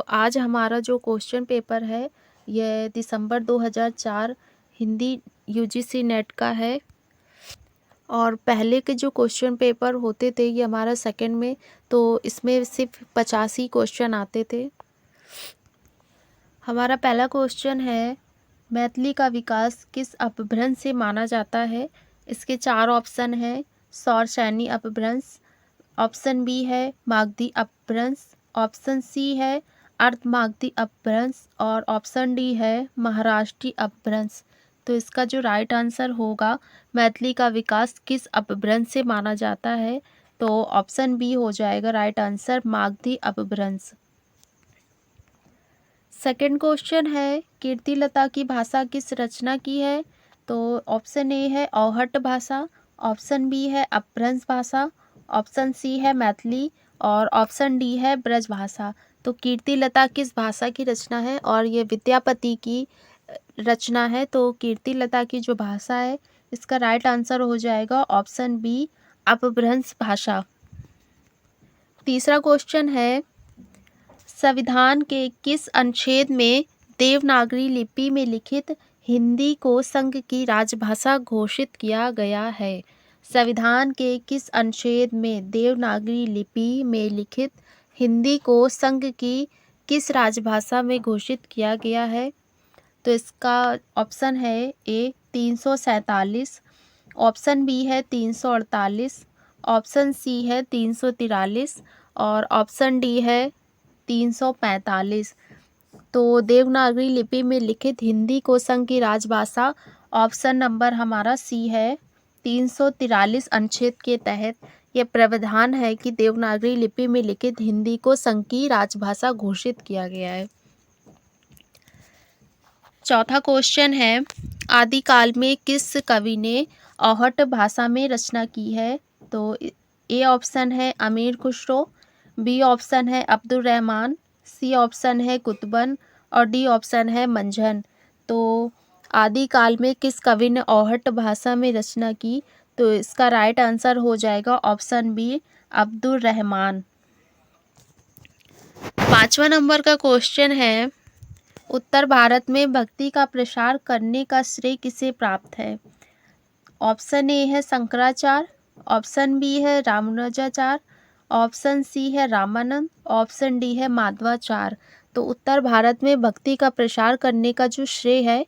आज हमारा जो क्वेश्चन पेपर है ये दिसंबर 2004 हिंदी यूजीसी नेट का है। और पहले के जो क्वेश्चन पेपर होते थे ये हमारा सेकंड में, तो इसमें सिर्फ 85 क्वेश्चन आते थे। हमारा पहला क्वेश्चन है, मैथिली का विकास किस अपभ्रंश से माना जाता है। इसके 4 ऑप्शन है। सौरसैनी अपभ्रंश, ऑप्शन बी है मागधी अपभ्रंश, ऑप्शन सी है अर्धमागधी अपभ्रंश और ऑप्शन डी है महाराष्ट्री अपभ्रंश। तो इसका जो राइट आंसर होगा, मैथिली का विकास किस अपभ्रंश से माना जाता है, तो ऑप्शन बी हो जाएगा राइट आंसर, मागधी अपभ्रंश। सेकंड क्वेश्चन है, कीर्तिलता की भाषा किस रचना की है। तो ऑप्शन ए है औहट भाषा, ऑप्शन बी है अपभ्रंश भाषा, ऑप्शन सी है मैथिली और ऑप्शन डी है ब्रज भाषा। तो कीर्तिलता किस भाषा की रचना है, और ये विद्यापति की रचना है। तो कीर्तिलता की जो भाषा है इसका राइट आंसर हो जाएगा ऑप्शन बी, अपभ्रंश भाषा। तीसरा क्वेश्चन है, संविधान के किस अनुच्छेद में देवनागरी लिपि में लिखित हिंदी को संघ की राजभाषा घोषित किया गया है। संविधान के किस अनुच्छेद में देवनागरी लिपि में लिखित हिंदी को संघ की किस राजभाषा में घोषित किया गया है। तो इसका ऑप्शन है ए 347, ऑप्शन बी है 348, ऑप्शन सी है 343 और ऑप्शन डी है 345। तो देवनागरी लिपि में लिखित हिंदी को संघ की राजभाषा, ऑप्शन नंबर हमारा सी है। 343 अनुच्छेद के तहत यह प्रावधान है कि देवनागरी लिपि में लिखित हिंदी को संघ की राजभाषा घोषित किया गया है। चौथा क्वेश्चन है, आदिकाल में किस कवि ने औहट भाषा में रचना की है। तो ए ऑप्शन है अमीर खुसरो, बी ऑप्शन है अब्दुल रहमान, सी ऑप्शन है कुतुबन और डी ऑप्शन है मंझन। तो आदिकाल में किस कवि ने औहट भाषा में रचना की, तो इसका राइट आंसर हो जाएगा ऑप्शन बी, अब्दुल रहमान। 5वां नंबर का क्वेश्चन है, उत्तर भारत में भक्ति का प्रसार करने का श्रेय किसे प्राप्त है। ऑप्शन ए है शंकराचार्य, ऑप्शन बी है रामानुजाचार्य, ऑप्शन सी है रामानंद, ऑप्शन डी है माधवाचार्य। तो उत्तर भारत में भक्ति का प्रसार करने का जो श्रेय है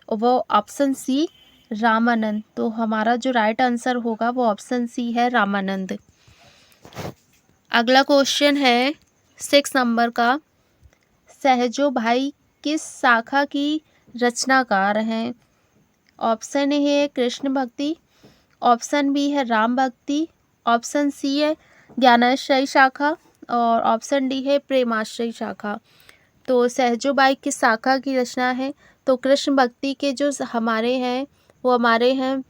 वो ऑप्शन सी, रामानंद। तो हमारा जो राइट आंसर होगा वो ऑप्शन सी है, रामानंद। अगला क्वेश्चन है 6 नंबर का, सहजो भाई किस शाखा की रचनाकार हैं। ऑप्शन ए है कृष्ण भक्ति, ऑप्शन बी है राम भक्ति, ऑप्शन सी है ज्ञानाश्रय शाखा और ऑप्शन डी है प्रेमाश्रय शाखा। तो सहजोबाई किस शाखा की रचना है, तो कृष्ण भक्ति के जो हमारे हैं वो हमारे हैं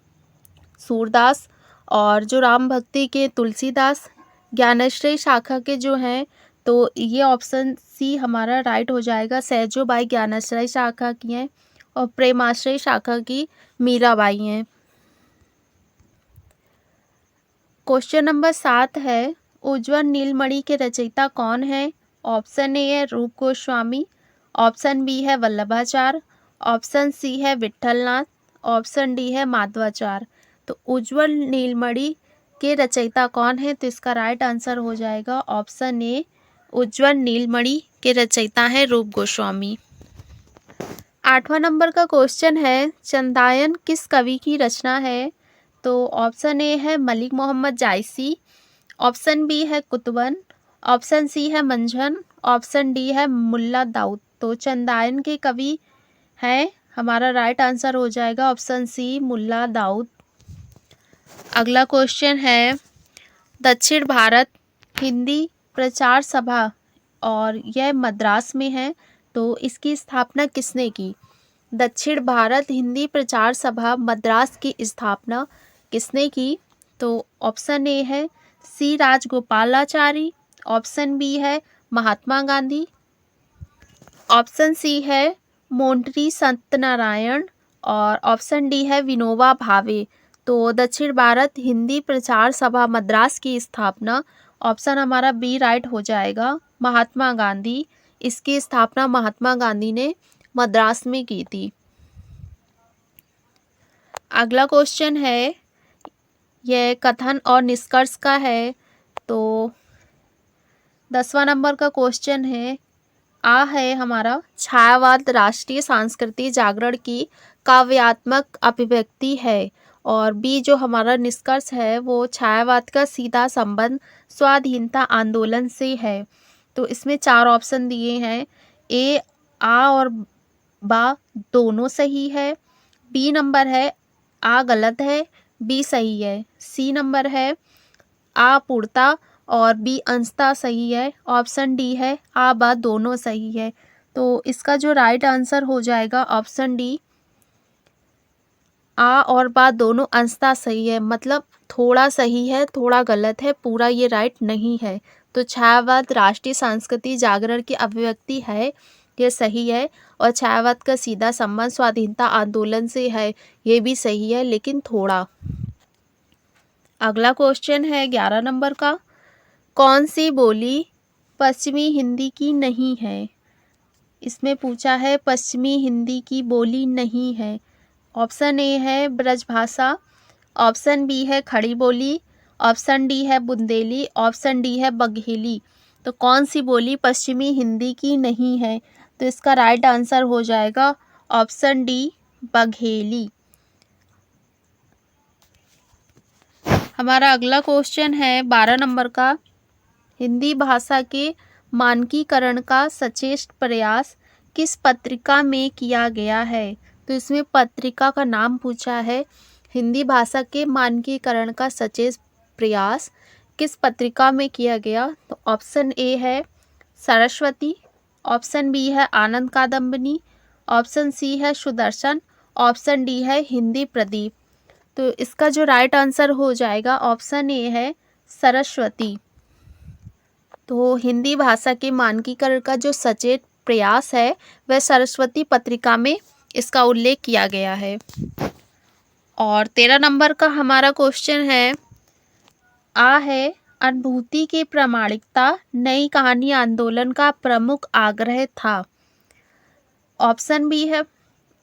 सूरदास, और जो राम भक्ति के तुलसीदास। ज्ञानाश्रय शाखा के जो हैं तो ये ऑप्शन सी हमारा राइट हो जाएगा, सहजोबाई ज्ञानाश्रय शाखा की हैं और प्रेमाश्रय शाखा की मीराबाई हैं। क्वेश्चन नंबर 7 है, उज्ज्वल नीलमणि के रचयिता कौन है। ऑप्शन ए है रूप गोस्वामी, ऑप्शन बी है वल्लभाचार्य, ऑप्शन सी है विठलनाथ, ऑप्शन डी है माधवाचार्य। तो उज्ज्वल नीलमणि के रचयिता कौन है, तो इसका राइट आंसर हो जाएगा ऑप्शन ए, उज्ज्वल नीलमणि के रचयिता है रूप गोस्वामी। 8वां नंबर का क्वेश्चन है, चंदायन किस कवि की रचना है। तो ऑप्शन ए है मलिक मोहम्मद जायसी, ऑप्शन बी है कुतुबन, ऑप्शन सी है मंझन, ऑप्शन डी है मुल्ला दाऊद। तो चंदायन के कवि हैं, हमारा राइट आंसर हो जाएगा ऑप्शन सी, मुल्ला दाऊद। अगला क्वेश्चन है, दक्षिण भारत हिंदी प्रचार सभा और यह मद्रास में है, तो इसकी स्थापना किसने की। दक्षिण भारत हिंदी प्रचार सभा मद्रास की स्थापना किसने की। तो ऑप्शन ए है सी राजगोपालाचारी, ऑप्शन बी है महात्मा गांधी, ऑप्शन सी है मोंटरी सत्यनारायण और ऑप्शन डी है विनोबा भावे। तो दक्षिण भारत हिंदी प्रचार सभा मद्रास की स्थापना, ऑप्शन हमारा बी राइट हो जाएगा, महात्मा गांधी इसकी स्थापना महात्मा गांधी ने मद्रास में की थी। अगला क्वेश्चन है, यह कथन और निष्कर्ष का है। तो 10वां नंबर का क्वेश्चन है, आ है हमारा छायावाद राष्ट्रीय सांस्कृतिक जागरण की काव्यात्मक अभिव्यक्ति है, और बी जो हमारा निष्कर्ष है वो छायावाद का सीधा संबंध स्वाधीनता आंदोलन से है। तो इसमें 4 ऑप्शन दिए हैं। ए आ और बा दोनों सही है, बी नंबर है आ गलत है, बी सही है, सी नंबर है आ पूर्णता और बी अंशतः सही है, ऑप्शन डी है आ बा दोनों सही है। तो इसका जो राइट आंसर हो जाएगा ऑप्शन डी, आ और बा दोनों अंशतः सही है, मतलब थोड़ा सही है थोड़ा गलत है, पूरा ये राइट नहीं है। तो छायावाद राष्ट्रीय सांस्कृतिक जागरण की अभिव्यक्ति है, ये सही है, और छायावाद का सीधा संबंध स्वाधीनता आंदोलन से है, ये भी सही है लेकिन थोड़ा। अगला क्वेश्चन है 11 नंबर का, कौन सी बोली पश्चिमी हिंदी की नहीं है? इसमें पूछा है पश्चिमी हिंदी की बोली नहीं है। ऑप्शन ए है ब्रजभाषा, ऑप्शन बी है खड़ी बोली, ऑप्शन डी है बुंदेली, ऑप्शन डी है बघेली। तो कौन सी बोली पश्चिमी हिंदी की नहीं है? तो इसका राइट आंसर हो जाएगा ऑप्शन डी बघेली। हमारा अगला क्वेश्चन है 12 नंबर का, हिंदी भाषा के मानकीकरण का सचेत प्रयास किस पत्रिका में किया गया है? तो इसमें पत्रिका का नाम पूछा है। हिंदी भाषा के मानकीकरण का सचेत प्रयास किस पत्रिका में किया गया? तो ऑप्शन ए है सरस्वती, ऑप्शन बी है आनंद कादम्बिनी, ऑप्शन सी है सुदर्शन, ऑप्शन डी है हिंदी प्रदीप। तो इसका जो राइट आंसर हो जाएगा ऑप्शन ए है सरस्वती। तो हिंदी भाषा के मानकीकरण का जो सचेत प्रयास है वह सरस्वती पत्रिका में इसका उल्लेख किया गया है। और 13 नंबर का हमारा क्वेश्चन है, आ है अनुभूति की प्रामाणिकता नई कहानी आंदोलन का प्रमुख आग्रह था। ऑप्शन बी है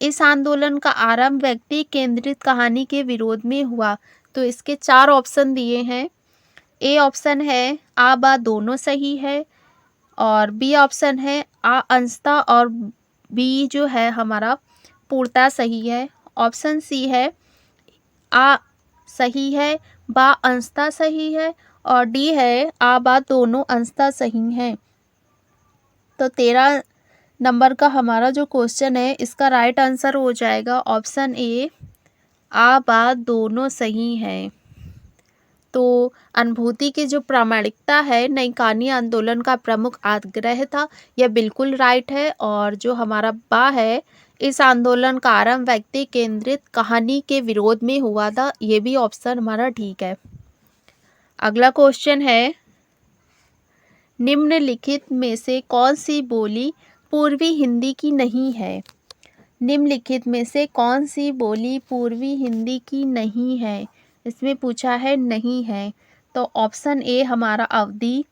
इस आंदोलन का आरंभ व्यक्ति केंद्रित कहानी के विरोध में हुआ। तो इसके 4 ऑप्शन दिए हैं। ए ऑप्शन है आ बा दोनों सही है, और बी ऑप्शन है आ अंशतः और बी जो है हमारा पूर्णतः सही है, ऑप्शन सी है आ सही है बा अंशतः सही है, और डी है आ बा दोनों अंशतः सही हैं। तो 13 नंबर का हमारा जो क्वेश्चन है इसका राइट आंसर हो जाएगा ऑप्शन ए आ बा दोनों सही हैं। तो अनुभूति की जो प्रामाणिकता है नई कहानी आंदोलन का प्रमुख आग्रह था, यह बिल्कुल राइट है। और जो हमारा बा है इस आंदोलन का आरंभ व्यक्ति केंद्रित कहानी के विरोध में हुआ था, ये भी ऑप्शन हमारा ठीक है। अगला क्वेश्चन है, निम्नलिखित में से कौन सी बोली पूर्वी हिंदी की नहीं है? निम्नलिखित में से कौन सी बोली पूर्वी हिंदी की नहीं है? इसमें पूछा है नहीं है। तो ऑप्शन ए हमारा अवधी,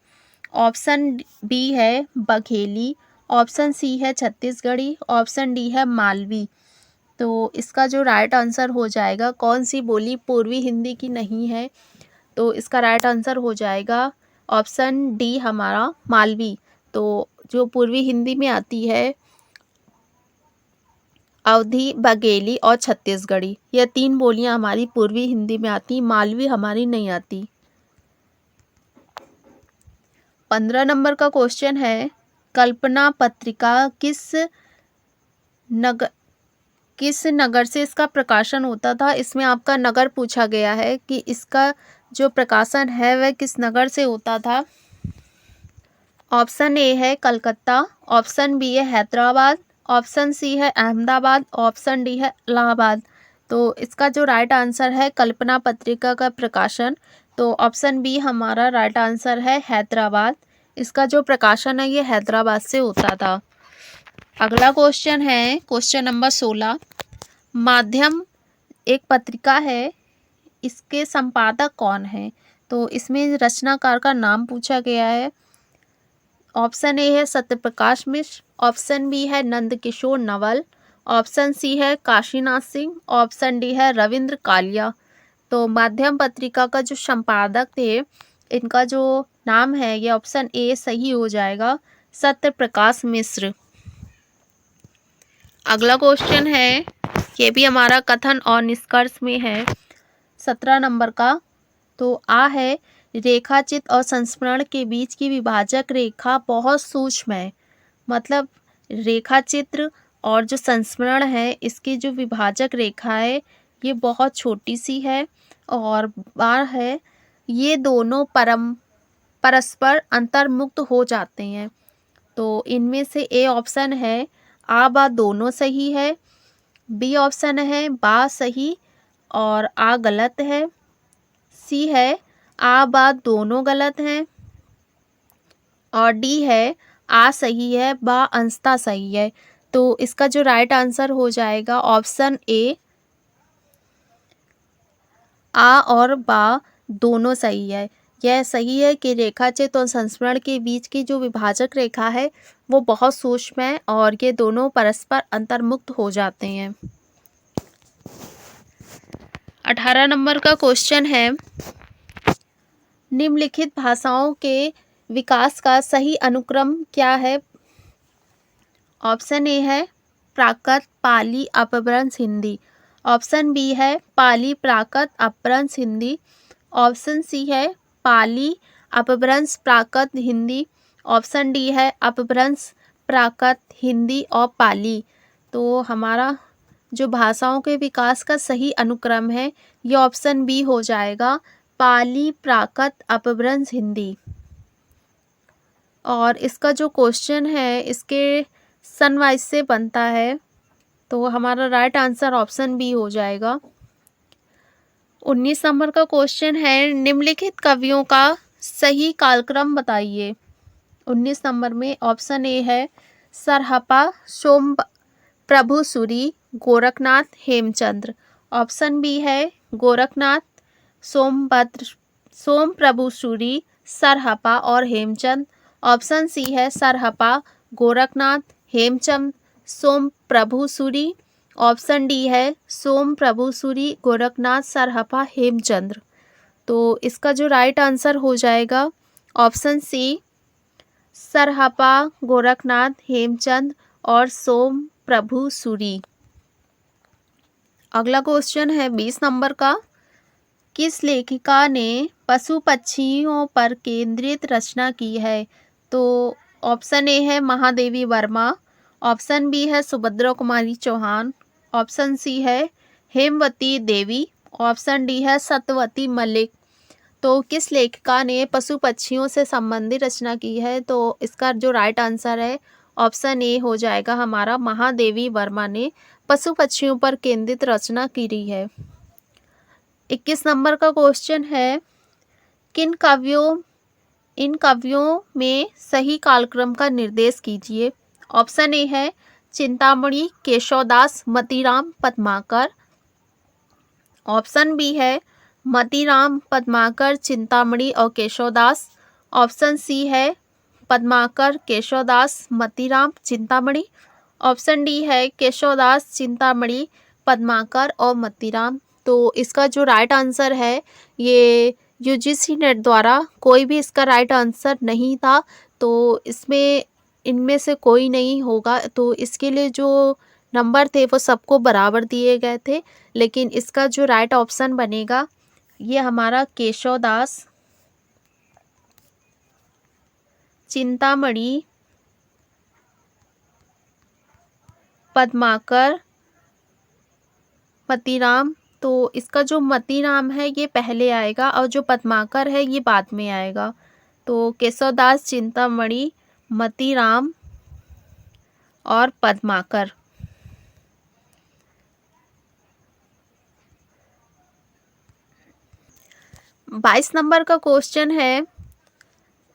ऑप्शन बी है बघेली, ऑप्शन सी है छत्तीसगढ़ी, ऑप्शन डी है मालवी। तो इसका जो राइट आंसर हो जाएगा कौन सी बोली पूर्वी हिंदी की नहीं है? तो इसका राइट आंसर हो जाएगा ऑप्शन डी हमारा मालवी। तो जो पूर्वी हिंदी में आती है अवधी, बघेली और छत्तीसगढ़ी, यह 3 बोलियां हमारी पूर्वी हिंदी में आती, मालवी हमारी नहीं आती। 15 नंबर का क्वेश्चन है, कल्पना पत्रिका किस नगर से इसका प्रकाशन होता था? इसमें आपका नगर पूछा गया है कि इसका जो प्रकाशन है वह किस नगर से होता था। ऑप्शन ए है कलकत्ता, ऑप्शन बी है हैदराबाद, ऑप्शन सी है अहमदाबाद, ऑप्शन डी है इलाहाबाद। तो इसका जो राइट आंसर है कल्पना पत्रिका का प्रकाशन, तो ऑप्शन बी हमारा राइट आंसर है हैदराबाद। इसका जो प्रकाशन है ये हैदराबाद से होता था। अगला क्वेश्चन है क्वेश्चन नंबर 16, माध्यम एक पत्रिका है, इसके संपादक कौन है? तो इसमें रचनाकार का नाम पूछा गया है। ऑप्शन ए है सत्यप्रकाश मिश्र, ऑप्शन बी है नंदकिशोर नवल, ऑप्शन सी है काशीनाथ सिंह, ऑप्शन डी है रविंद्र कालिया। तो माध्यम पत्रिका का जो संपादक थे, इनका जो नाम है, ये ऑप्शन ए सही हो जाएगा, सत्यप्रकाश मिश्र। अगला क्वेश्चन है, ये भी हमारा कथन और निष्कर्ष में है, 17 नंबर का। तो आ है, रेखाचित्र और संस्मरण के बीच की विभाजक रेखा बहुत सूक्ष्म है। मतलब रेखाचित्र और जो संस्मरण है, इसकी जो विभाजक रेखा है ये बहुत छोटी सी है। और बार है, ये दोनों परस्पर अंतर्मुक्त हो जाते हैं। तो इनमें से ए ऑप्शन है आ बा दोनों सही है, बी ऑप्शन है बा सही और आ गलत है, सी है आ बा दोनों गलत हैं, और डी है आ सही है बा अंशतः सही है। तो इसका जो राइट आंसर हो जाएगा ऑप्शन ए, आ और बा दोनों सही है। यह सही है कि रेखाचित्र और संस्मरण के बीच की जो विभाजक रेखा है वो बहुत सूक्ष्म है और ये दोनों परस्पर अंतर्मुक्त हो जाते हैं। 18 नंबर का क्वेश्चन है, निम्नलिखित भाषाओं के विकास का सही अनुक्रम क्या है? ऑप्शन ए है प्राकृत, पाली, अपभ्रंश, हिंदी, ऑप्शन बी है पाली, प्राकृत, अपभ्रंश, हिंदी, ऑप्शन सी है पाली, अपभ्रंश, प्राकृत, हिंदी, ऑप्शन डी है अपभ्रंश, प्राकृत, हिंदी और पाली। तो हमारा जो भाषाओं के विकास का सही अनुक्रम है ये ऑप्शन बी हो जाएगा, पाली, प्राकृत, अपभ्रंश, हिंदी। और इसका जो क्वेश्चन है इसके सन वाइज से बनता है, तो हमारा राइट आंसर ऑप्शन बी हो जाएगा। 19 नंबर का क्वेश्चन है, निम्नलिखित कवियों का सही कालक्रम बताइए। 19 नंबर में ऑप्शन ए है सरहपा, सोम प्रभु सूरी, गोरखनाथ, हेमचंद्र, ऑप्शन बी है गोरखनाथ, सोम प्रभु सूरी, सरहपा और हेमचंद, ऑप्शन सी है सरहपा, गोरखनाथ, हेमचंद, सोम प्रभु सूरी, ऑप्शन डी है सोम प्रभु सूरी, गोरखनाथ, सरहपा, हेमचंद्र। तो इसका जो राइट आंसर हो जाएगा ऑप्शन सी, सरहपा, गोरखनाथ, हेमचंद और सोम प्रभु सूरी। अगला क्वेश्चन है 20 नंबर का, किस लेखिका ने पशु पक्षियों पर केंद्रित रचना की है? तो ऑप्शन ए है महादेवी वर्मा, ऑप्शन बी है सुभद्रा कुमारी चौहान, ऑप्शन सी है हेमवती देवी, ऑप्शन डी है सत्यवती मलिक। तो किस लेखिका ने पशु पक्षियों से संबंधित रचना की है? तो इसका जो राइट आंसर है ऑप्शन ए हो जाएगा हमारा, महादेवी वर्मा ने पशु पक्षियों पर केंद्रित रचना की है। 21 नंबर का क्वेश्चन है, इन कवियों में सही कालक्रम का निर्देश कीजिए। ऑप्शन ए है चिंतामणि, केशवदास, मतीराम, पद्माकर, ऑप्शन बी है मतीराम, पद्माकर, चिंतामणि और केशवदास, ऑप्शन सी है पद्माकर, केशवदास, मतीराम, चिंतामणि, ऑप्शन डी है केशवदास, चिंतामणि, पद्माकर और मतीराम। तो इसका जो राइट आंसर है, ये यूजीसी नेट द्वारा कोई भी इसका राइट आंसर नहीं था, तो इसमें इनमें से कोई नहीं होगा। तो इसके लिए जो नंबर थे वो सबको बराबर दिए गए थे, लेकिन इसका जो राइट ऑप्शन बनेगा ये हमारा केशवदास, चिंतामणि, पद्माकर, मतीराम। तो इसका जो मतीराम है ये पहले आएगा और जो पद्माकर है ये बाद में आएगा। तो केशवदास, चिंतामणि, मतीराम और पद्माकर। 22 नंबर का क्वेश्चन है,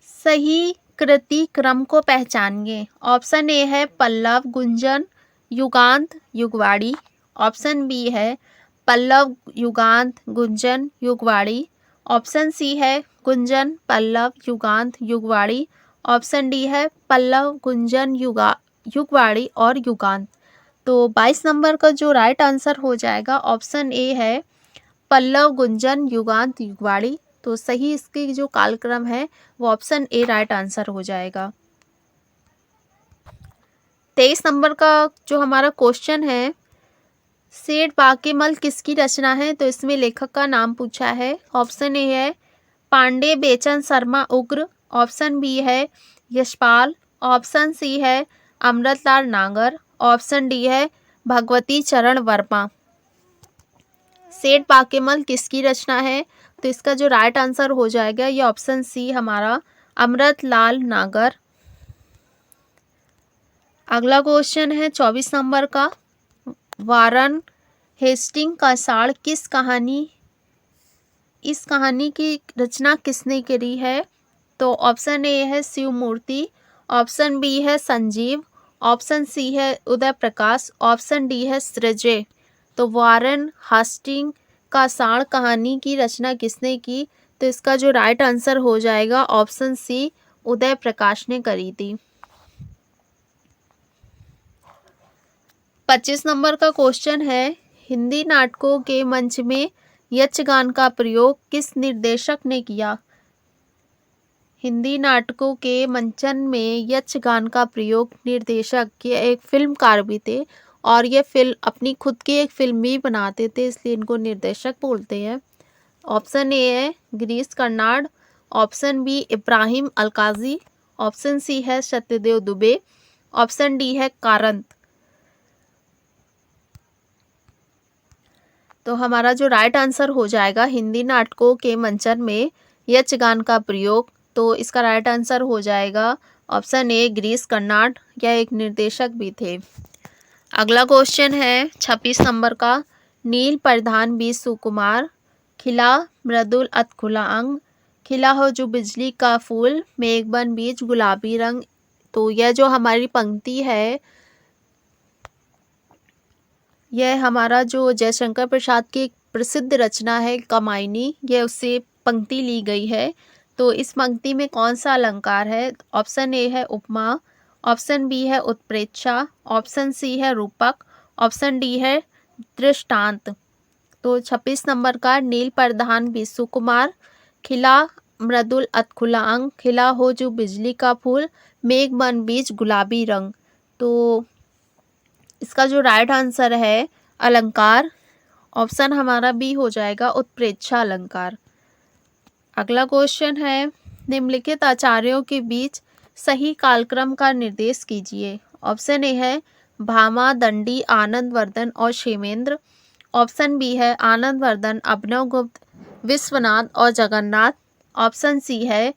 सही कृति क्रम को पहचानिए। ऑप्शन ए है पल्लव, गुंजन, युगांत, युगवाड़ी, ऑप्शन बी है पल्लव, युगांत, गुंजन, युगवाड़ी, ऑप्शन सी है गुंजन, पल्लव, युगांत, युगवाड़ी, ऑप्शन डी है पल्लव, गुंजन, युगवाड़ी और युगांत। तो 22 नंबर का जो राइट आंसर हो जाएगा ऑप्शन ए है पल्लव, गुंजन, युगांत, युगवाड़ी। तो सही इसकी जो कालक्रम है वो ऑप्शन ए राइट आंसर हो जाएगा। 23 नंबर का जो हमारा क्वेश्चन है, सेठ बाकेमल किसकी रचना है? तो इसमें लेखक का नाम पूछा है। ऑप्शन ए है पांडे बेचन शर्मा उग्र, ऑप्शन बी है यशपाल, ऑप्शन सी है अमृतलाल नागर, ऑप्शन डी है भगवती चरण वर्मा। सेठ बाकेमल किसकी रचना है? तो इसका जो राइट आंसर हो जाएगा ये ऑप्शन सी हमारा अमृतलाल नागर। अगला क्वेश्चन है 24 नंबर का, वारन हेस्टिंग का साड़ किस कहानी, इस कहानी की रचना किसने करी है? तो ऑप्शन ए है शिव मूर्ति, ऑप्शन बी है संजीव, ऑप्शन सी है उदय प्रकाश, ऑप्शन डी है सृजय। तो वारन हेस्टिंग का साड़ कहानी की रचना किसने की? तो इसका जो राइट आंसर हो जाएगा ऑप्शन सी उदय प्रकाश ने करी थी। 25 नंबर का क्वेश्चन है, हिंदी नाटकों के मंच में यक्षगान का प्रयोग किस निर्देशक ने किया? हिंदी नाटकों के मंचन में यक्षगान का प्रयोग निर्देशक, ये एक फिल्मकार भी थे और ये फिल्म अपनी खुद की एक फिल्म भी बनाते थे, इसलिए इनको निर्देशक बोलते हैं। ऑप्शन ए है Girish Karnad, option B Ibrahim Alkazi, option C है सत्यदेव दुबे, ऑप्शन डी है कारंत। तो हमारा जो राइट आंसर हो जाएगा हिंदी नाटकों के मंचन में यक्षगान का प्रयोग, तो इसका राइट आंसर हो जाएगा ऑप्शन ए गिरीश कर्नाड, यह एक निर्देशक भी थे। अगला क्वेश्चन है 26 नंबर का, नील प्रधान बीज सुकुमार, खिला मृदुल अत खुला अंग, खिला हो जो बिजली का फूल, मेघबन बीज गुलाबी रंग। तो यह जो हमारी पंक्ति है यह हमारा जो जयशंकर प्रसाद की एक प्रसिद्ध रचना है कमायनी, यह उससे पंक्ति ली गई है। तो इस पंक्ति में कौन सा अलंकार है? ऑप्शन ए है उपमा, ऑप्शन बी है उत्प्रेक्षा, ऑप्शन सी है रूपक, ऑप्शन डी है दृष्टांत। तो 26 नंबर का, नील प्रधान बीज सुकुमार, खिला मृदुल अत खुला अंग, खिला हो जो बिजली का फूल, मेघ बन बीज गुलाबी रंग। तो इसका जो राइट आंसर है अलंकार, ऑप्शन हमारा बी हो जाएगा उत्प्रेक्षा अलंकार। अगला क्वेश्चन है, निम्नलिखित आचार्यों के बीच सही कालक्रम का निर्देश कीजिए। ऑप्शन ए है भामा, दंडी, आनंदवर्धन और क्षेमेंद्र, ऑप्शन बी है आनंदवर्धन, अभिनवगुप्त, विश्वनाथ और जगन्नाथ, ऑप्शन सी है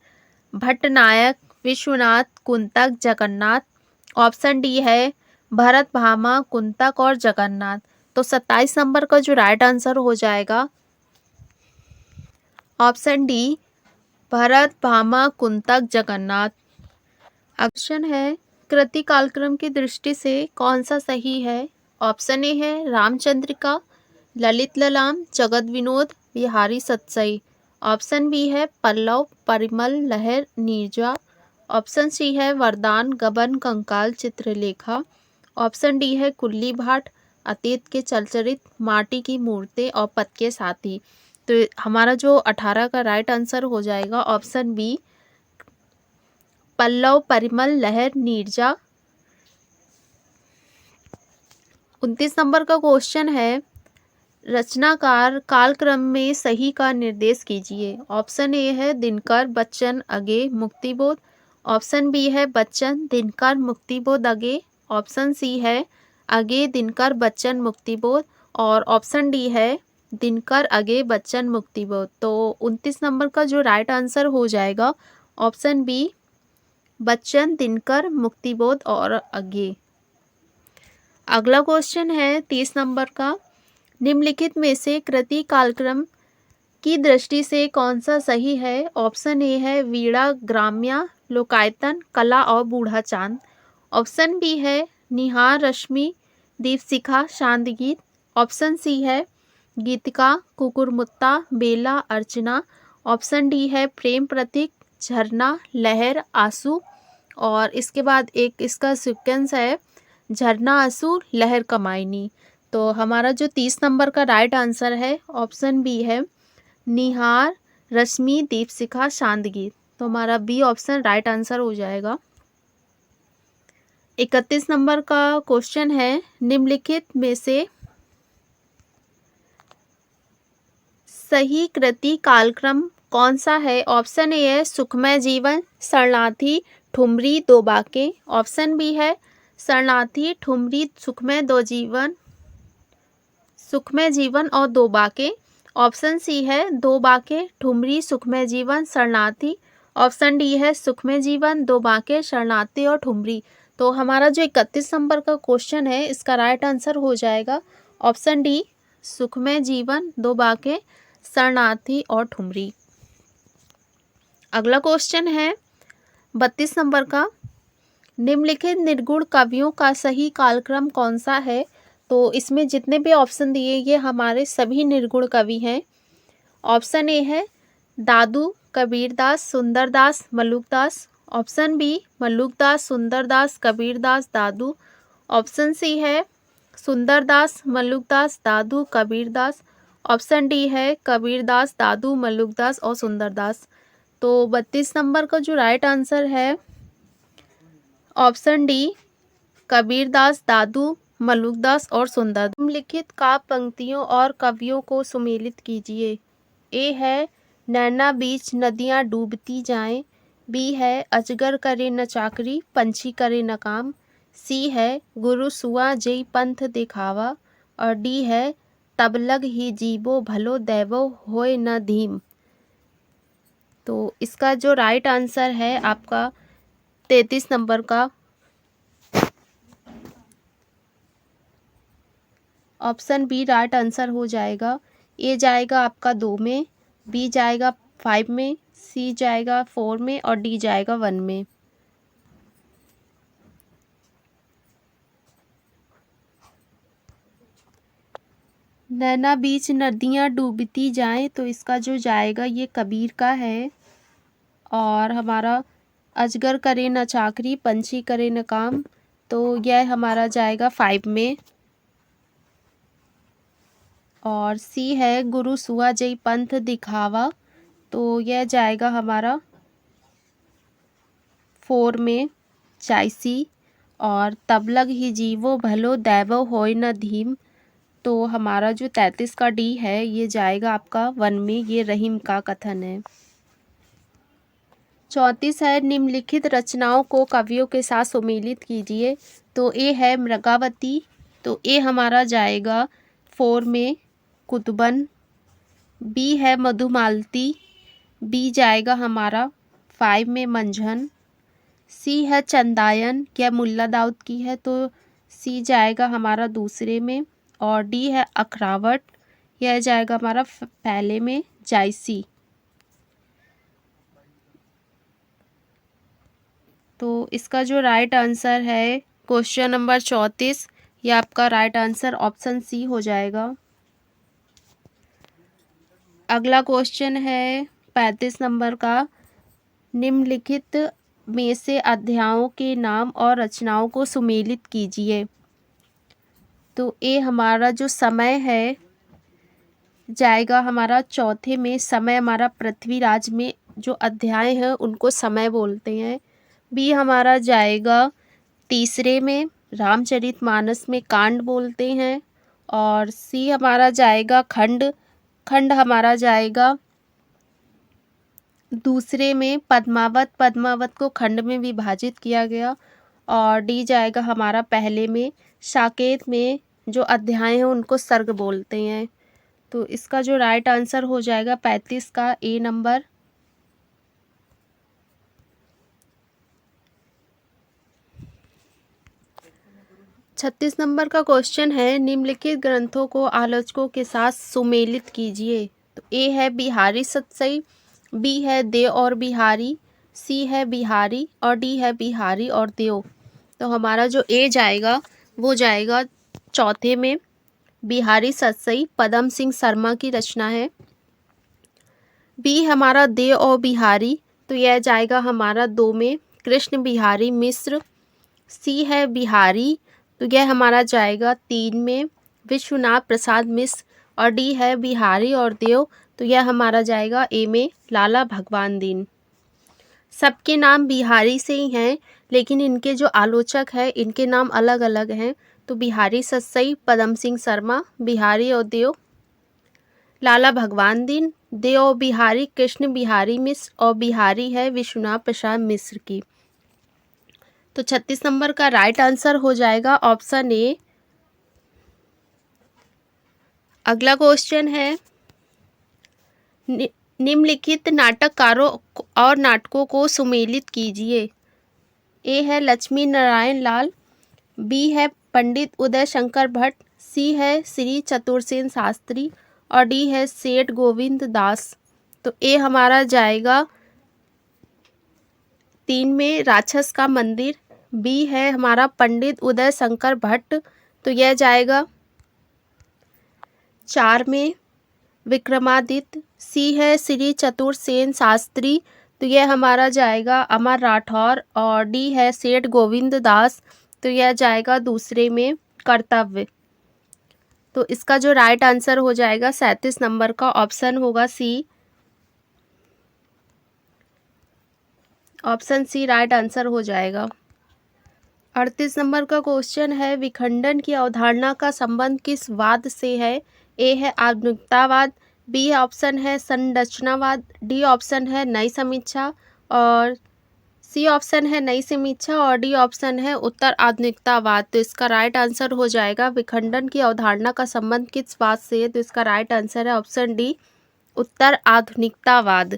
भट्टनायक, विश्वनाथ, कुंतक, जगन्नाथ, ऑप्शन डी है भरत, भामा, कुंतक और जगन्नाथ। तो 27 नंबर का जो राइट आंसर हो जाएगा option D Bharat, Bhama, Kuntaka, Jagannath. Option है, कृति कालक्रम की दृष्टि से कौन सा सही है? ऑप्शन ए है रामचंद्रिका, ललित ललाम, जगत विनोद, बिहारी सतसई, ऑप्शन बी है पल्लव, परिमल, लहर, नीरजा, ऑप्शन सी है वरदान, गबन, कंकाल, चित्रलेखा, ऑप्शन डी है कुल्ली भाट, अतीत के चलचरित, माटी की मूर्तें और पद के साथी। तो हमारा जो 18 का राइट आंसर हो जाएगा ऑप्शन बी पल्लव, परिमल, लहर, नीरजा। 29 नंबर का क्वेश्चन है, रचनाकार कालक्रम में सही का निर्देश कीजिए। ऑप्शन ए है दिनकर, बच्चन, अगे, मुक्तिबोध, ऑप्शन बी है बच्चन, दिनकर, मुक्तिबोध, अगे, ऑप्शन सी है अगे, दिनकर, बच्चन, मुक्तिबोध और ऑप्शन डी है दिनकर, अगे, बच्चन, मुक्तिबोध। तो 29 नंबर का जो राइट आंसर हो जाएगा ऑप्शन बी बच्चन, दिनकर, मुक्तिबोध और अगे। अगला क्वेश्चन है 30 नंबर का, निम्नलिखित में से कृति कालक्रम की दृष्टि से कौन सा सही है? ऑप्शन ए है वीणा, ग्राम्या, लोकायतन, कला और बूढ़ा चांद, ऑप्शन बी है निहार, रश्मि, दीपशिखा, शांत गीत, ऑप्शन सी है गीतिका, कुकुरमुत्ता, बेला, अर्चना, ऑप्शन डी है प्रेम प्रतीक, झरना, लहर, आंसू। और इसके बाद एक इसका सीक्वेंस है झरना असुर लहर कमायनी। तो हमारा जो 30 नंबर का राइट आंसर है ऑप्शन बी है निहार रश्मि दीपशिखा शांदगी। तो हमारा बी ऑप्शन राइट आंसर हो जाएगा। 31 नंबर का क्वेश्चन है निम्नलिखित में से सही कृति कालक्रम कौन सा है। ऑप्शन ए है सुखमय जीवन शरणार्थी ठुमरी दो बाके। ऑप्शन बी है शरणार्थी ठुमरी सुखमय जीवन और दो बाके। ऑप्शन सी है दो बाके ठुमरी सुखमय जीवन शरणार्थी। ऑप्शन डी है सुखमय जीवन दो बाके शरणार्थी और ठुमरी। तो हमारा जो 31 नंबर का क्वेश्चन है इसका राइट आंसर हो जाएगा ऑप्शन डी सुखमय जीवन दो बाके शरणार्थी और ठुमरी। अगला क्वेश्चन है 32 नंबर का निम्नलिखित निर्गुण कवियों का सही कालक्रम कौन सा है। तो इसमें जितने भी ऑप्शन दिए ये हमारे सभी निर्गुण कवि हैं। ऑप्शन ए है दादू कबीरदास सुंदरदास मल्लुकदास। ऑप्शन बी मल्लुकदास सुंदरदास कबीरदास दादू। ऑप्शन सी है सुंदरदास मल्लुकदास दादू कबीरदास। ऑप्शन डी है कबीरदास दादू मल्लुकदास और सुंदरदास। तो 32 नंबर का जो राइट आंसर है ऑप्शन डी कबीरदास दादू मल्लुकदास और सुंदर। निम्नलिखित काव्य पंक्तियों और कवियों को सुमेलित कीजिए। ए है नैना बीच नदियाँ डूबती जाएं। बी है अजगर करे न चाकरी पंछी करे न काम। सी है गुरु सुआ जई पंथ दिखावा। और डी है तब लग ही जीवो भलो दैवो होय न धीम। तो इसका जो राइट आंसर है आपका 33 नंबर का ऑप्शन बी राइट आंसर हो जाएगा। ए जाएगा आपका 2 में, बी जाएगा 5 में, सी जाएगा 4 में और डी जाएगा 1 में। नैना बीच नदियाँ डूबती जाएं तो इसका जो जाएगा ये कबीर का है। और हमारा अजगर करे न चाकरी पंछी करे न काम तो यह हमारा जाएगा 5 में। और सी है गुरु सुआ जई पंथ दिखावा तो यह जाएगा हमारा 4 में चाइसी। और तब लग ही जीवो भलो दैवो होय न धीम तो हमारा जो 33 का डी है ये जाएगा आपका 1 में। ये रहीम का कथन है। 34 है निम्नलिखित रचनाओं को कवियों के साथ सुमेलित कीजिए। तो ए है मृगावती तो ए हमारा जाएगा 4 में कुतुबन। बी है मधुमालती बी जाएगा हमारा 5 में मंझन। सी है चंदायन यह मुल्ला दाऊद की है तो सी जाएगा हमारा दूसरे में। और डी है अखरावट यह जाएगा हमारा पहले में जायसी। तो इसका जो राइट आंसर है क्वेश्चन नंबर 34 ये आपका राइट आंसर ऑप्शन सी हो जाएगा। अगला क्वेश्चन है 35 नंबर का निम्नलिखित में से अध्यायों के नाम और रचनाओं को सुमेलित कीजिए। तो ए हमारा जो समय है जाएगा हमारा चौथे में। समय हमारा पृथ्वीराज में जो अध्याय हैं उनको समय बोलते हैं। बी हमारा जाएगा तीसरे में रामचरितमानस में कांड बोलते हैं। और सी हमारा जाएगा खंड हमारा जाएगा दूसरे में पद्मावत को खंड में विभाजित किया गया। और डी जाएगा हमारा पहले में साकेत में जो अध्याय हैं उनको सर्ग बोलते हैं। तो इसका जो राइट आंसर हो जाएगा 35 का ए नंबर। छत्तीस नंबर का क्वेश्चन है निम्नलिखित ग्रंथों को आलोचकों के साथ सुमेलित कीजिए। तो ए है बिहारी सतसई, बी है देव और बिहारी, सी है बिहारी और डी है बिहारी और देव। तो हमारा जो ए जाएगा वो जाएगा चौथे में बिहारी सतसई पदम सिंह शर्मा की रचना है। बी हमारा देव और बिहारी तो यह जाएगा हमारा 2 में कृष्ण बिहारी मिश्र, सी है बिहारी, तो यह हमारा जाएगा 3 में विश्वनाथ प्रसाद मिश्र, और डी है बिहारी और देव, तो यह हमारा जाएगा ए में लाला भगवान दीन। सबके नाम बिहारी से ही हैं, लेकिन इनके जो आलोचक हैं इनके नाम अलग अलग हैं। तो बिहारी सस्सई, पदम सिंह शर्मा, बिहारी और देव लाला भगवान दीन, देव बिहारी कृष्ण बिहारी मिश्र, और बिहारी है विश्वनाथ प्रसाद मिश्र की। तो 36 नंबर का राइट आंसर हो जाएगा ऑप्शन ए। अगला क्वेश्चन है, निम्नलिखित नाटककारों और नाटकों को सुमेलित कीजिए। ए है लक्ष्मी नारायण लाल, बी है पंडित उदय शंकर भट्ट, सी है श्री चतुरसेन शास्त्री, और डी है सेठ गोविंद दास। तो ए हमारा जाएगा 3 में राक्षस का मंदिर, बी है हमारा पंडित उदय शंकर भट्ट, तो यह जाएगा 4 में विक्रमादित्य, सी है श्री चतुरसेन शास्त्री, तो यह हमारा जाएगा अमर राठौर, और डी है सेठ गोविंद दास, तो यह जाएगा दूसरे में कर्तव्य। तो इसका जो राइट आंसर हो जाएगा 37 नंबर का ऑप्शन होगा सी। ऑप्शन सी राइट आंसर हो जाएगा। 38 नंबर का क्वेश्चन है, विखंडन की अवधारणा का संबंध किस वाद से है। ए है आधुनिकतावाद, बी ऑप्शन है संरचनावाद, डी ऑप्शन है नई समीक्षा, और सी ऑप्शन है नई समीक्षा, और डी ऑप्शन है उत्तर आधुनिकतावाद। तो इसका राइट आंसर हो जाएगा विखंडन की अवधारणा का संबंध किस बात से है। तो इसका राइट आंसर है ऑप्शन डी उत्तर आधुनिकतावाद।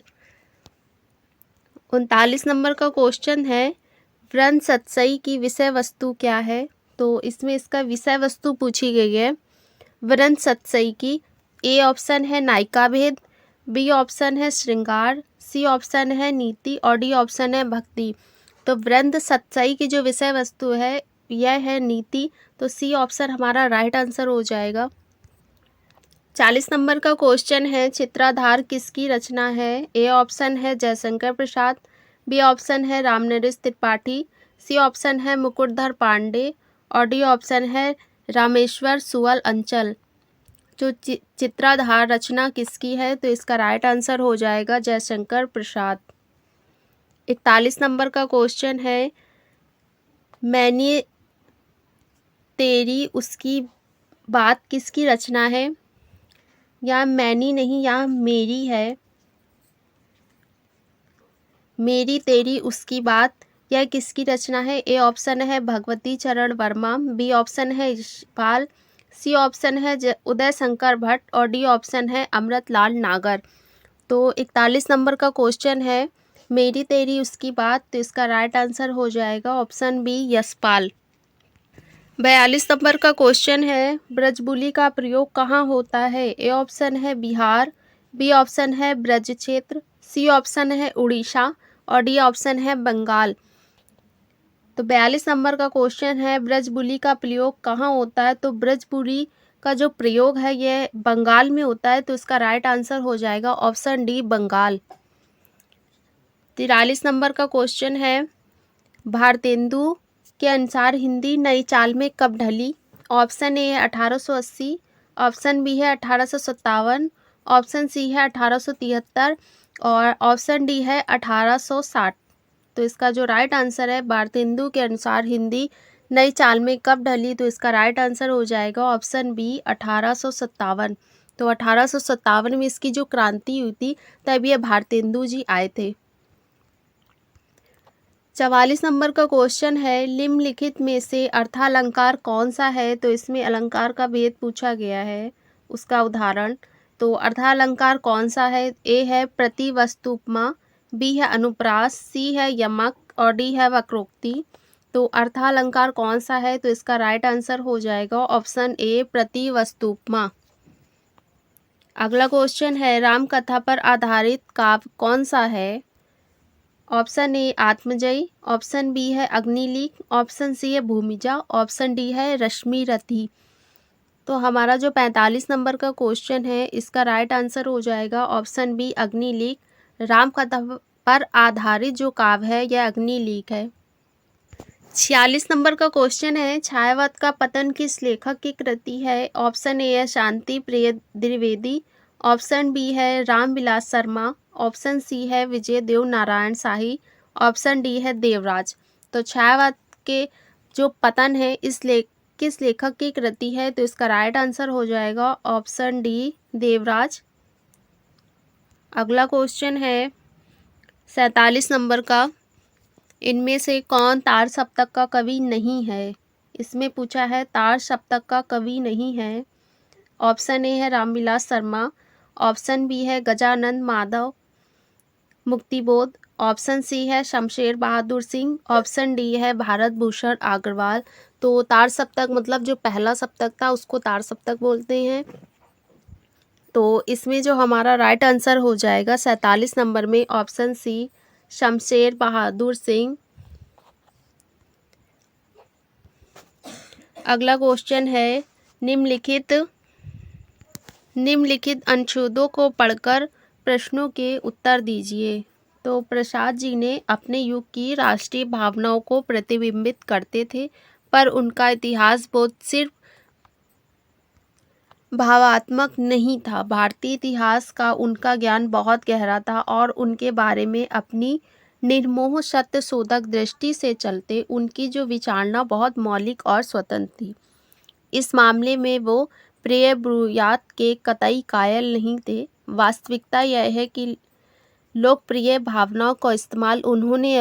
39 नंबर का क्वेश्चन है, व्रन सतसई की विषय वस्तु क्या है। तो इसमें इसका विषय वस्तु पूछी गई है व्रन सतसई की। ए ऑप्शन है नायिका भेद, बी ऑप्शन है श्रृंगार, सी ऑप्शन है नीति, और डी ऑप्शन है भक्ति। तो वृंद सतसई की जो विषय वस्तु है यह है नीति, तो सी ऑप्शन हमारा राइट आंसर हो जाएगा। 40 नंबर का क्वेश्चन है, चित्राधार किसकी रचना है। ए ऑप्शन है जयशंकर प्रसाद, बी ऑप्शन है रामनरेश त्रिपाठी, सी ऑप्शन है मुकुटधर पांडे, और डी ऑप्शन है रामेश्वर सुवल अंचल। जो चित्राधार रचना किसकी है, तो इसका राइट आंसर हो जाएगा जयशंकर प्रसाद। 41 नंबर का क्वेश्चन है, मैंने तेरी उसकी बात किसकी रचना है। या मैनी नहीं, या मेरी है। मेरी तेरी उसकी बात यह किसकी रचना है। ए ऑप्शन है भगवती चरण वर्मा, बी ऑप्शन है यशपाल, सी ऑप्शन है उदय शंकर भट्ट, और डी ऑप्शन है अमृतलाल नागर। तो 41 नंबर का क्वेश्चन है, मेरी तेरी उसकी बात, तो इसका राइट आंसर हो जाएगा ऑप्शन बी यशपाल। 42 नंबर का क्वेश्चन है, ब्रजबुली का प्रयोग कहाँ होता है। ए ऑप्शन है बिहार, बी ऑप्शन है ब्रज क्षेत्र, सी ऑप्शन है उड़ीसा, और डी ऑप्शन है बंगाल। तो 42 नंबर का क्वेश्चन है, ब्रजबुली का प्रयोग कहाँ होता है। तो ब्रजबुली का जो प्रयोग है यह बंगाल में होता है, तो इसका राइट आंसर हो जाएगा ऑप्शन डी बंगाल। 43 नंबर का क्वेश्चन है, भारतेंदु के अनुसार हिंदी नई चाल में कब ढली। ऑप्शन ए है 1880, ऑप्शन बी है 1857, ऑप्शन सी है 1873, और ऑप्शन डी है 1860। तो इसका जो राइट आंसर है, भारतेंदु के अनुसार हिंदी नई चाल में कब ढली, तो इसका राइट आंसर हो जाएगा ऑप्शन बी 1857। तो 1857 में इसकी जो क्रांति हुई थी तब ये भारतेंदु जी आए थे। 44 नंबर का क्वेश्चन है, निम्नलिखित में से अर्थालंकार कौन सा है। तो इसमें अलंकार का भेद पूछा गया है, उसका उदाहरण। तो अर्थालंकार कौन सा है। ए है प्रतिवस्तु उपमा, बी है अनुप्रास, सी है यमक, और डी है वक्रोक्ति। तो अर्थालंकार कौन सा है, तो इसका राइट आंसर हो जाएगा ऑप्शन ए प्रतिवस्तु उपमा। अगला क्वेश्चन है, राम कथा पर आधारित काव्य कौन सा है। Option A Atmajayi, option B है अग्निलीक, ऑप्शन सी है भूमिजा, ऑप्शन डी है रश्मि रथी। तो हमारा जो 45 नंबर का क्वेश्चन है इसका राइट आंसर हो जाएगा ऑप्शन बी अग्निलीक। राम कथा पर आधारित जो काव्य है यह अग्निलीक है। 46 नंबर का क्वेश्चन है, छायावत का पतन किस लेखक की कृति है? ऑप्शन ए है शांति प्रिय द्विवेदी, ऑप्शन बी है रामविलास शर्मा, ऑप्शन सी है विजय देव नारायण शाही, ऑप्शन डी है देवराज। तो छायावत के जो पतन है किस लेखक की कृति है? तो इसका राइट आंसर हो जाएगा ऑप्शन डी देवराज। अगला क्वेश्चन है 47 नंबर का, इनमें से कौन तार सप्तक का कवि नहीं है? इसमें पूछा है तार सप्तक का कवि नहीं है। ऑप्शन ए है रामविलास शर्मा, ऑप्शन बी है गजानंद माधव मुक्तिबोध, ऑप्शन सी है शमशेर बहादुर सिंह, ऑप्शन डी है भारत भूषण अग्रवाल। तो तार सप्तक मतलब जो पहला सप्तक था उसको तार सप्तक बोलते हैं। तो इसमें जो हमारा राइट आंसर हो जाएगा 47 नंबर में ऑप्शन सी शमशेर बहादुर सिंह। अगला क्वेश्चन है, निम्नलिखित अनुच्छेदों को पढ़कर प्रश्नों के उत्तर दीजिए। तो प्रसाद जी ने अपने युग की राष्ट्रीय भावनाओं को प्रतिबिंबित करते थे, पर उनका इतिहास बोध सिर्फ भावात्मक नहीं था। भारतीय इतिहास का उनका ज्ञान बहुत गहरा था और उनके बारे में अपनी निर्मोह सत्य शोधक दृष्टि से चलते उनकी जो विचारना बहुत मौलिक और स्वतंत्र थी। इस मामले में वो प्रिय ब्रुयात के कतई कायल नहीं थे। वास्तविकता यह है कि लोकप्रिय भावनाओं का इस्तेमाल उन्होंने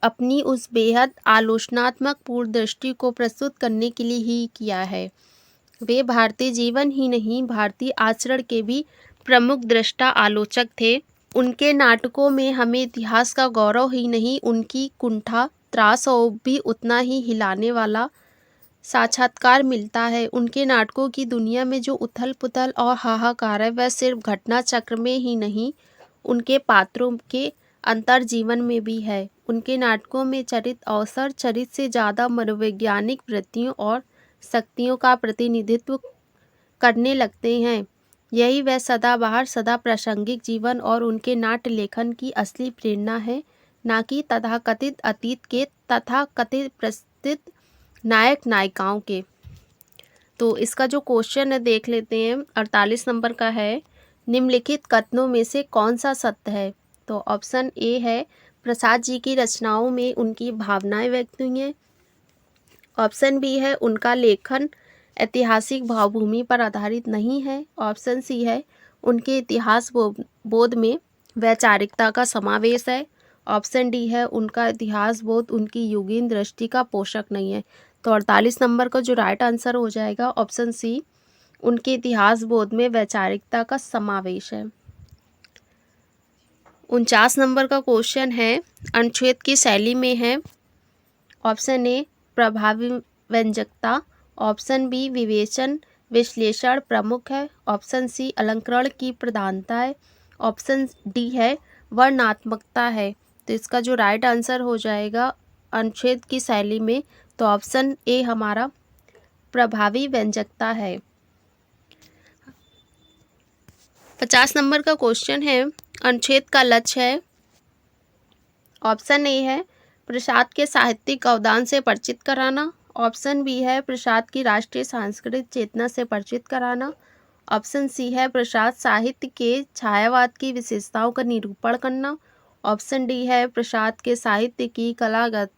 अपनी उस बेहद आलोचनात्मक पूर्ण दृष्टि को प्रस्तुत करने के लिए ही किया है। वे भारतीय जीवन ही नहीं भारतीय आचरण के भी प्रमुख दृष्टा आलोचक थे। उनके नाटकों में हमें इतिहास का गौरव ही नहीं उनकी कुंठा त्रास और भी उतना ही हिलाने वाला साक्षात्कार मिलता है। उनके नाटकों की दुनिया में जो उथल पुथल और हाहाकार है वह सिर्फ घटना चक्र में ही नहीं उनके पात्रों के अंतर जीवन में भी है। उनके नाटकों में चरित्र अवसर चरित्र से ज़्यादा मनोवैज्ञानिक वृत्तियों और शक्तियों का प्रतिनिधित्व करने लगते हैं। यही वह सदाबहार सदा प्रासंगिक जीवन और उनके नाट्य लेखन की असली प्रेरणा है, ना कि तथाकथित अतीत के तथाकथित प्रस्तुत नायक नायिकाओं के। तो इसका जो क्वेश्चन है देख लेते हैं, 48 नंबर का है, निम्नलिखित कथनों में से कौन सा सत्य है? तो ऑप्शन ए है प्रसाद जी की रचनाओं में उनकी भावनाएं व्यक्त हुई हैं। ऑप्शन बी है उनका लेखन ऐतिहासिक भावभूमि पर आधारित नहीं है। ऑप्शन सी है उनके इतिहास बोध में वैचारिकता का समावेश है। ऑप्शन डी है उनका इतिहास बोध उनकी युगीन दृष्टि का पोषक नहीं है। तो 48 नंबर का जो राइट आंसर हो जाएगा ऑप्शन सी उनके इतिहास बोध में वैचारिकता का समावेश है। 49 नंबर का क्वेश्चन है, अनुच्छेद की शैली में है। ऑप्शन ए प्रभावी व्यंजकता, ऑप्शन बी विवेचन विश्लेषण प्रमुख है, ऑप्शन सी अलंकरण की प्रधानता है, ऑप्शन डी है वर्णनात्मकता है। तो इसका जो राइट आंसर हो जाएगा अनुच्छेद की शैली में, तो ऑप्शन ए हमारा प्रभावी व्यंजकता है। 50 नंबर का क्वेश्चन है, अनुच्छेद का लक्ष्य है। ऑप्शन ए है प्रसाद के साहित्यिक अवदान से परिचित कराना, ऑप्शन बी है प्रसाद की राष्ट्रीय सांस्कृतिक चेतना से परिचित कराना, ऑप्शन सी है प्रसाद साहित्य के छायावाद की विशेषताओं का निरूपण करना, ऑप्शन डी है प्रसाद के साहित्य की कलागत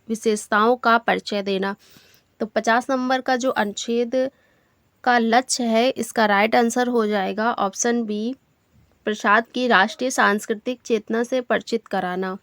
विशेषताओं का परिचय देना। तो 50 नंबर का जो अनुच्छेद का लक्ष्य है इसका राइट आंसर हो जाएगा ऑप्शन बी प्रसाद की राष्ट्रीय सांस्कृतिक चेतना से परिचित कराना।